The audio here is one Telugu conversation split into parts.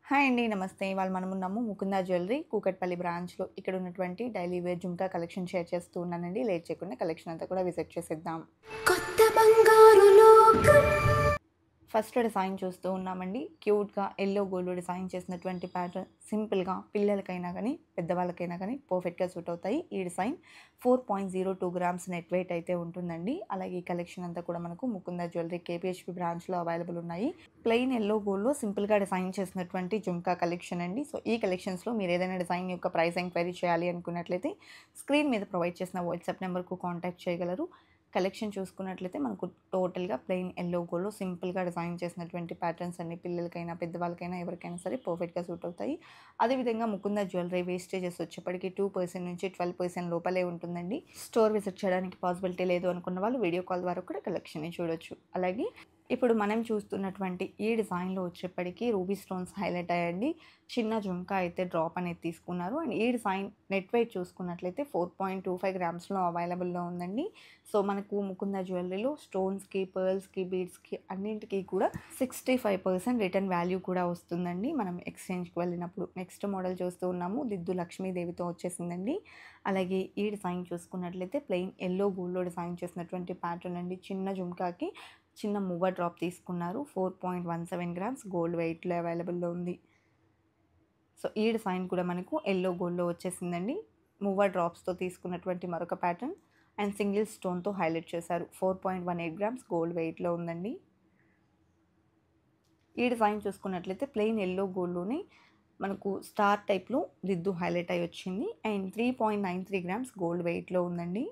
హాయ్ అండి. నమస్తే. ఇవాళ మనమున్నాము ముకుందా జ్యువెలరీ కూకట్పల్లి బ్రాంచ్‌లో. ఇక్కడ ఉన్నటువంటి డైలీ వేర్ జుంకా కలెక్షన్ షేర్ చేస్తూ ఉన్నానండి. లేట్ చేయకుండా కలెక్షన్ అంతా కూడా విజిట్ చేసేద్దాం. కొత్త బంగారు లోకం. ఫస్ట్ డిజైన్ చూస్తూ ఉన్నామండి. క్యూట్‌గా యెల్లో గోల్డ్ డిజైన్ చేసినటువంటి ప్యాటర్న్ సింపుల్‌గా పిల్లలకైనా గానీ, పెద్దవాళ్ళకైనా గానీ పర్ఫెక్ట్‌గా సూట్ అవుతాయి. ఈ డిజైన్ 4.02 గ్రామ్స్ నెట్ వెయిట్ అయితే ఉంటుందండి. అలాగే ఈ కలెక్షన్ అంతా కూడా మనకు ముకుందా జ్యువెలరీ కేపీహెచ్‌పీ బ్రాంచ్‌లో అవైలబుల్ ఉన్నాయి. ప్లెయిన్ యెల్లో గోల్డ్‌లో సింపుల్‌గా డిజైన్ చేసినటువంటి జుంకా కలెక్షన్ అండి. సో, ఈ కలెక్షన్స్‌లో మీరు ఏదైనా డిజైన్ యొక్క ప్రైస్ ఎంక్వైరీ చేయాలి అనుకున్నట్లయితే స్క్రీన్ మీద ప్రొవైడ్ చేసిన వాట్సాప్ నెంబర్‌కు కాంటాక్ట్ చేయగలరు. కలెక్షన్ చూసుకున్నట్లయితే మనకు టోటల్‌గా ప్లెయిన్ యెల్లో గోల్డ్‌లో సింపుల్‌గా డిజైన్ చేసినటువంటి ప్యాటర్న్స్ అన్ని పిల్లలకైనా, పెద్దవాళ్ళకైనా ఎవరికైనా సరే పర్ఫెక్ట్‌గా సూట్ అవుతాయి. అదేవిధంగా ముకుందా జ్యువెలరీ వేస్టేజెస్ వచ్చేప్పటికి 2% నుంచి 12% లోపలే ఉంటుందండి. స్టోర్ విజిట్ చేయడానికి పాసిబిలిటీ లేదు అనుకున్న వాళ్ళు వీడియో కాల్ ద్వారా కూడా కలెక్షన్‌ని చూడొచ్చు. అలాగే ఇప్పుడు మనం చూస్తున్నటువంటి ఈ డిజైన్‌లో వచ్చేప్పటికి రూబీ స్టోన్స్ హైలైట్ అయ్యాయండి. చిన్న జుంకా అయితే డ్రాప్ అనేది తీసుకున్నారు. అండ్ ఈ డిజైన్ నెట్ వెయిట్ చూసుకున్నట్లయితే 4.25 గ్రామ్స్‌లో అవైలబుల్‌లో ఉందండి. సో, మనకు ముకుందా జ్యువెలరీలో స్టోన్స్‌కి, పర్ల్స్‌కి, బీడ్స్‌కి అన్నింటికి కూడా 65% రిటర్న్ వాల్యూ కూడా వస్తుందండి. మనం ఎక్స్‌చేంజ్‌కి వెళ్ళినప్పుడు. నెక్స్ట్ మోడల్ చూస్తూ ఉన్నాము. దిద్దు లక్ష్మీదేవితో వచ్చేసిందండి. అలాగే ఈ డిజైన్ చూసుకున్నట్లయితే ప్లెయిన్ యెల్లో గోల్డ్‌లో డిజైన్ చేసినటువంటి ప్యాటర్న్ అండి. చిన్న జుంకాకి చిన్న మువ్వ డ్రాప్ తీసుకున్నారు. 4.17 గ్రామ్స్ గోల్డ్ వెయిట్‌లో అవైలబుల్‌లో ఉంది. సో, ఈ డిజైన్ కూడా మనకు యెల్లో గోల్డ్‌లో వచ్చేసిందండి. మువ్వ డ్రాప్స్‌తో తీసుకున్నటువంటి మరొక ప్యాటర్న్ అండ్ సింగిల్ స్టోన్‌తో హైలైట్ చేశారు. 4.18 గ్రామ్స్ గోల్డ్ వెయిట్‌లో ఉందండి. ఈ డిజైన్ చూసుకున్నట్లయితే ప్లెయిన్ యెల్లో గోల్డ్‌లోనే మనకు స్టార్ టైప్‌లో దిద్దు హైలైట్ అయ్యి వచ్చింది. అండ్ 3.93 గ్రామ్స్ గోల్డ్ వెయిట్‌లో ఉందండి.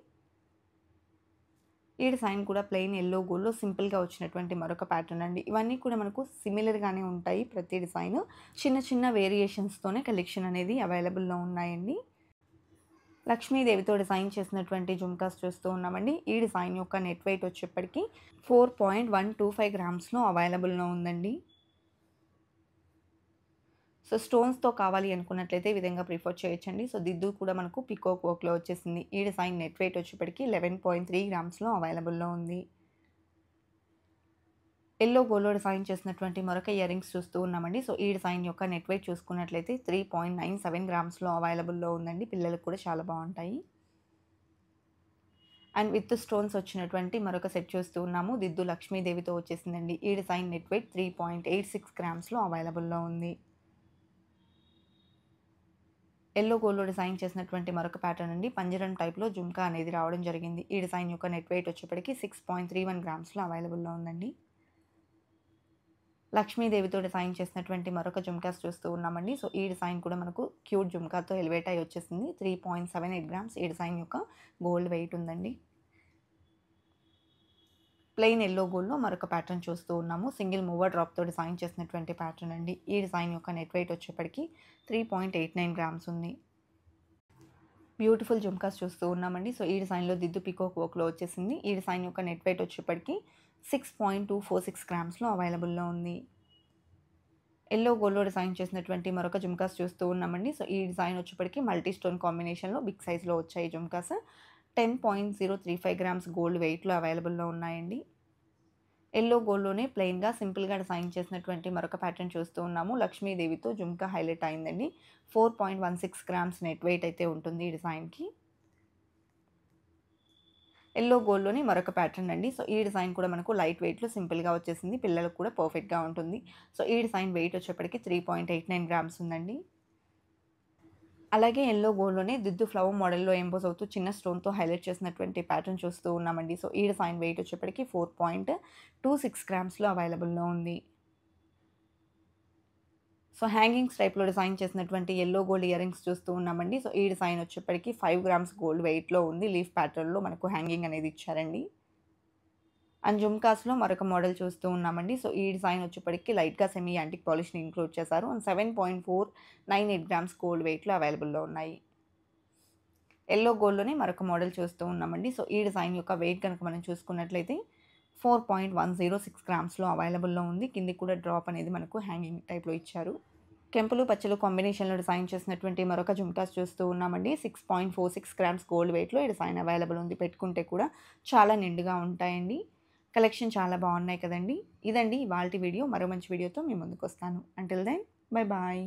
ఈ డిజైన్ కూడా ప్లెయిన్ యెల్లో గోల్డ్‌లో సింపుల్‌గా వచ్చినటువంటి మరొక ప్యాటర్న్ అండి. ఇవన్నీ కూడా మనకు సిమిలర్‌గానే ఉంటాయి ప్రతి డిజైను. చిన్న చిన్న వేరియేషన్స్‌తోనే కలెక్షన్ అనేది అవైలబుల్‌లో ఉన్నాయండి. లక్ష్మీదేవితో డిజైన్ చేసినటువంటి జుంకాస్ చూస్తూ ఉన్నామండి. ఈ డిజైన్ యొక్క నెట్ వెయిట్ వచ్చేప్పటికి 4.125 గ్రామ్స్‌లో అవైలబుల్‌లో ఉందండి. సో, స్టోన్స్‌తో కావాలి అనుకున్నట్లయితే ఈ విధంగా ప్రిఫర్ చేయొచ్చండి. సో, దిద్దు కూడా మనకు పీకాక్ వర్క్‌లో వచ్చేసింది. ఈ డిజైన్ నెట్ వెయిట్ వచ్చేప్పటికి 11.3 గ్రామ్స్‌లో అవైలబుల్‌లో ఉంది. యెల్లో గోల్డ్‌లో డిజైన్ చేసినటువంటి మరొక ఇయర్ రింగ్స్ చూస్తూ ఉన్నామండి. సో, ఈ డిజైన్ యొక్క నెట్ వెయిట్ చూసుకున్నట్లయితే 3.97 గ్రామ్స్‌లో అవైలబుల్‌లో ఉందండి. పిల్లలకి కూడా చాలా బావుంటాయి. అండ్ విత్ స్టోన్స్ వచ్చినటువంటి మరొక సెట్ చూస్తూ ఉన్నాము. దిద్దు లక్ష్మీదేవితో వచ్చేసిందండి. ఈ డిజైన్ నెట్ వెయిట్ 3.86 గ్రామ్స్‌లో అవైలబుల్‌లో ఉంది. యెల్లో గోల్డ్‌లో డిజైన్ చేసినటువంటి మరొక ప్యాటర్న్ అండి. పంజరం టైప్‌లో జుంకా అనేది రావడం జరిగింది. ఈ డిజైన్ యొక్క నెట్ వెయిట్ వచ్చేప్పటికి 6.31 గ్రామ్స్‌లో అవైలబుల్‌లో ఉందండి. లక్ష్మీదేవితో డిజైన్ చేసినటువంటి మరొక జుంకాస్ చూస్తూ ఉన్నామండి. సో, ఈ డిజైన్ కూడా మనకు క్యూట్ జుంకాతో ఎలివేట్ అయ్యి వచ్చేసింది. 3.78 గ్రామ్స్ ఈ డిజైన్ యొక్క గోల్డ్ వెయిట్ ఉందండి. ప్లెయిన్ యెల్లో గోల్డ్‌లో మరొక ప్యాటర్న్ చూస్తూ ఉన్నాము. సింగిల్ మూవర్ డ్రాప్‌తో డిజైన్ చేసినటువంటి ప్యాటర్న్ అండి. ఈ డిజైన్ యొక్క నెట్ వెయిట్ వచ్చేప్పటికి 3.89 గ్రామ్స్ ఉంది. బ్యూటిఫుల్ జుంకాస్ చూస్తూ ఉన్నామండి. సో, ఈ డిజైన్‌లో దిద్దు పీకాక్ వర్క్‌లో వచ్చేసింది. ఈ డిజైన్ యొక్క నెట్ వెయిట్ వచ్చేప్పటికి 6.246 గ్రామ్స్‌లో అవైలబుల్‌లో ఉంది. యెల్లో గోల్డ్‌లో డిజైన్ చేసినటువంటి మరొక జుంకాస్ చూస్తూ ఉన్నామండి. సో, ఈ డిజైన్ వచ్చేప్పటికి మల్టీ స్టోన్ కాంబినేషన్‌లో బిగ్ సైజ్‌లో వచ్చాయి జుంకాస్. 10.035 గ్రామ్స్ గోల్డ్ వెయిట్‌లో అవైలబుల్‌లో ఉన్నాయండి. యెల్లో గోల్డ్‌లోనే ప్లెయిన్‌గా సింపుల్‌గా డిజైన్ చేసినటువంటి మరొక ప్యాటర్న్ చూస్తూ ఉన్నాము. లక్ష్మీదేవితో జుంకా హైలైట్ అయిందండి. 4.16 గ్రామ్స్ నెట్ వెయిట్ అయితే ఉంటుంది ఈ డిజైన్‌కి. యెల్లో గోల్డ్‌లోని మరొక ప్యాటర్న్ అండి. సో, ఈ డిజైన్ కూడా మనకు లైట్ వెయిట్‌లో సింపుల్‌గా వచ్చేసింది. పిల్లలకు కూడా పర్ఫెక్ట్‌గా ఉంటుంది. సో, ఈ డిజైన్ వెయిట్ వచ్చేప్పటికి 3.89 గ్రామ్స్ ఉందండి. అలాగే యెల్లో గోల్డ్‌లోనే దిద్దు ఫ్లవర్ మోడల్‌లో ఎంబోస్ అవుతూ చిన్న స్టోన్‌తో హైలైట్ చేసినటువంటి ప్యాటర్న్ చూస్తూ ఉన్నామండి. సో, ఈ డిజైన్ వెయిట్ వచ్చేప్పటికి 4.26 గ్రామ్స్‌లో అవైలబుల్‌లో ఉంది. సో, హ్యాంగింగ్స్ టైప్‌లో డిజైన్ చేసినటువంటి యెల్లో గోల్డ్ ఇయర్ రింగ్స్ చూస్తూ ఉన్నామండి. సో, ఈ డిజైన్ వచ్చేప్పటికి 5 గ్రామ్స్ గోల్డ్ వెయిట్‌లో ఉంది. లీఫ్ ప్యాటర్న్‌లో మనకు హ్యాంగింగ్ అనేది ఇచ్చారండి. అండ్ జుమ్కాస్‌లో మరొక మోడల్ చూస్తూ ఉన్నామండి. సో, ఈ డిజైన్ వచ్చేప్పటికి లైట్‌గా సెమీ యాంటిక్ పాలిష్‌ని ఇంక్లూడ్ చేశారు. అండ్ 7.498 గ్రామ్స్ గోల్డ్ వెయిట్‌లో అవైలబుల్‌లో ఉన్నాయి. యెల్లో గోల్డ్‌లోనే మరొక మోడల్ చూస్తూ ఉన్నామండి. సో, ఈ డిజైన్ యొక్క వెయిట్ గనుక మనం చూసుకున్నట్లయితే 4.106 గ్రామ్స్‌లో అవైలబుల్‌లో ఉంది. కిందకి కూడా డ్రాప్ అనేది మనకు హ్యాంగింగ్ టైప్‌లో ఇచ్చారు. కెంపులు, పచ్చలు కాంబినేషన్‌లో డిజైన్ చేసినటువంటి మరొక జుమ్కాస్ చూస్తూ ఉన్నామండి. 6.46 గ్రామ్స్ గోల్డ్ వెయిట్‌లో ఈ డిజైన్ అవైలబుల్ ఉంది. పెట్టుకుంటే కూడా చాలా నిండుగా ఉంటాయండి. కలెక్షన్ చాలా బాగున్నాయి కదండీ! ఇదండి ఇవాల్టి వీడియో. మరో మంచి వీడియోతో మీ ముందుకొస్తాను. Until then bye bye.